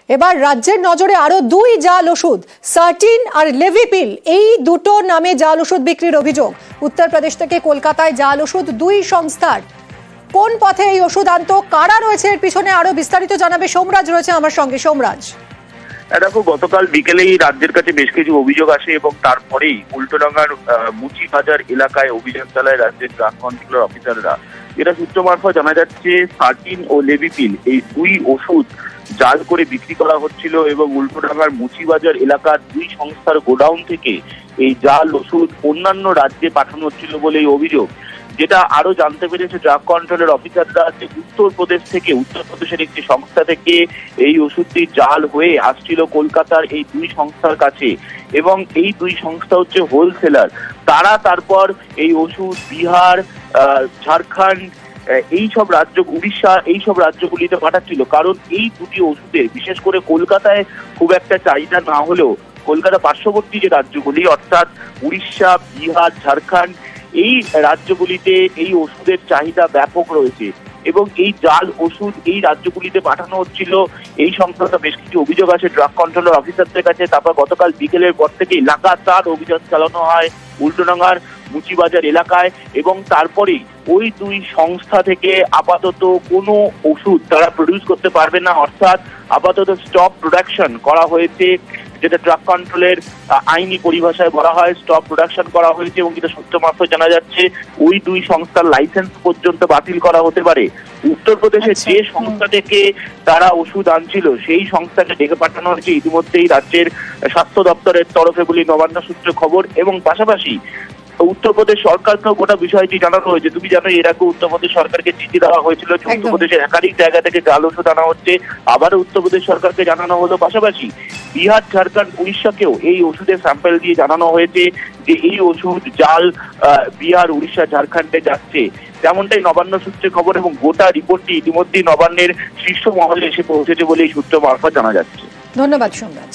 এবার রাজ্যের নজরে আরো দুই জাল ওষুধ সার্টিন আর লেভিপিল এই দুটো নামে জাল ওষুধ বিক্রির অভিযোগ। উত্তরপ্রদেশ থেকে কলকাতায় জাল ওষুধ দুই সংস্থার। কোন পথে এই ওষুধ আনতো, কারা রয়েছে এর পিছনে, আরো বিস্তারিত জানাবে সোমরাজ রয়েছে আমার সঙ্গে। সোমরাজ, দেখো, গতকাল বিকেলেই রাজ্যের কাছে বেশ কিছু অভিযোগ আসে এবং তারপরেই উল্টোডাঙ্গার মুচি বাজার এলাকায় অভিযান চালায় রাজ্যের ড্রাগ কন্ট্রোল অফিসাররা। যেটা সূত্র মারফত জানা যাচ্ছে, সার্টিন ও লেভিপিল এই দুই ওষুধ জাল করে বিক্রি করা হচ্ছিল এবং উল্টোডাঙ্গার মুচিবাজার এলাকার দুই সংস্থার গোডাউন থেকে এই জাল ওষুধ অন্যান্য রাজ্যে পাঠানো হচ্ছিল বলে এই অভিযোগ। যেটা আরো জানতে পেরেছে ড্রাগ কন্ট্রোলের অফিসাররা, যে উত্তরপ্রদেশের একটি সংস্থা থেকে এই ওষুধটি জাল হয়ে আসছিল কলকাতার এই দুই সংস্থার কাছে এবং এই দুই সংস্থা হচ্ছে হোলসেলার। তারা তারপর এই ওষুধ বিহার, ঝাড়খণ্ড, এইসব রাজ্য, উড়িষ্যা, এইসব রাজ্যগুলিতে পাঠাচ্ছিল। কারণ এই দুটি ওষুধের বিশেষ করে কলকাতায় খুব একটা চাহিদা না হলেও কলকাতা পার্শ্ববর্তী যে রাজ্যগুলি অর্থাৎ উড়িষ্যা, বিহার, ঝাড়খণ্ড, এই রাজ্যগুলিতে এই ওষুধের চাহিদা ব্যাপক রয়েছে এবং এই জাল ওষুধ এই রাজ্যগুলিতে পাঠানো হচ্ছিল। এই সংক্রান্ত বেশ কিছু অভিযোগ আসে ড্রাগ কন্ট্রোলের অফিসারদের কাছে। তারপর গতকাল বিকেলের পর থেকেই লাগাতার অভিযান চালানো হয় উল্টোডাঙ্গার মুচিবাজার এলাকায় এবং তারপরেই ওই দুই সংস্থা থেকে আপাতত কোনো ওষুধ তারা প্রডিউস করতে পারবে না, অর্থাৎ আপাতত স্টপ প্রোডাকশন করা হয়েছে, যেটা ড্রাগ কন্ট্রোলের আইনি পরিভাষায় বলা হয়। স্টপ প্রোডাকশন করা হয়েছে এবং যেটা সূত্র মারফত জানা যাচ্ছে ওই দুই সংস্থার লাইসেন্স পর্যন্ত বাতিল করা হতে পারে। উত্তরপ্রদেশের যে সংস্থা থেকে তারা ওষুধ আনছিল সেই সংস্থাকে ডেকে পাঠানো হয়েছে ইতিমধ্যেই রাজ্যের স্বাস্থ্য দপ্তরের তরফে বলে নবান্ন সূত্রে খবর। এবং পাশাপাশি উত্তরপ্রদেশ সরকারকেও গোটা বিষয়টি জানানো হয়েছে। তুমি জানো, এর আগে উত্তরপ্রদেশ সরকারকে চিঠি দেওয়া হয়েছিল যে উত্তরপ্রদেশের একাধিক জায়গা থেকে জাল ওষুধ আনা হচ্ছে, আবারও উত্তরপ্রদেশ সরকারকে জানানো হলো। পাশাপাশি বিহার, ঝাড়খণ্ড, উড়িষ্যাকেও এই ওষুধের স্যাম্পল দিয়ে জানানো হয়েছে যে এই ওষুধ জাল বিহার, উড়িষ্যা, ঝাড়খণ্ডে যাচ্ছে। তেমনটাই নবান্ন সূত্রে খবর এবং গোটা রিপোর্টটি ইতিমধ্যেই নবান্নের শীর্ষ মহলে এসে পৌঁছেছে বলে এই সূত্র মারফত জানা যাচ্ছে। ধন্যবাদ সোমরাজ।